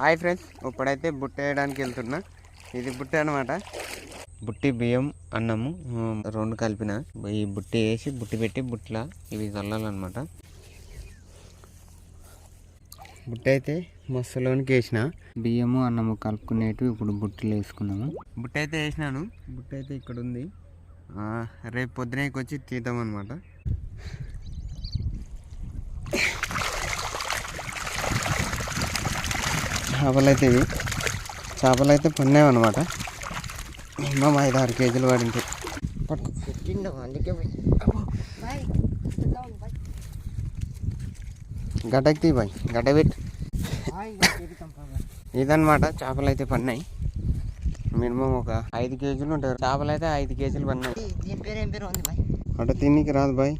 Hi friends, ఇప్పుడైతే బుట్ట వేయడానికి వెళ్తున్నా. ఇది బుట్ట అనమాట. బుట్టి బియ్యం అన్నము రెండు కలిపిన ఈ బుట్టి వేసి బుట్టి పెట్టి బుట్టలా ఇవి చల్లాలన్నమాట. బుట్ట అయితే మస్తులోనికి వేసిన బియ్యము అన్నము కలుపుకునేటివి ఇప్పుడు బుట్టలు వేసుకున్నాము. బుట్ట అయితే వేసినాను. బుట్ట అయితే ఇక్కడ ఉంది. రేపు పొద్దునకి వచ్చి తీద్దామన్నమాట. చేపలు అయితే పన్నాయన్నమాట. మినిమం 5-6 కేజీలు పడింది. గడ్డకి తీ బాయ్, గడ్డ పెట్టి. ఇదన్నమాట, చేపలు అయితే పన్నాయి. మినిమం ఒక 5 కేజీలు ఉంటాయి. చేపలు అయితే 5 కేజీలు పన్నాయి. అటు తిన్నికి రాదు బాయ్.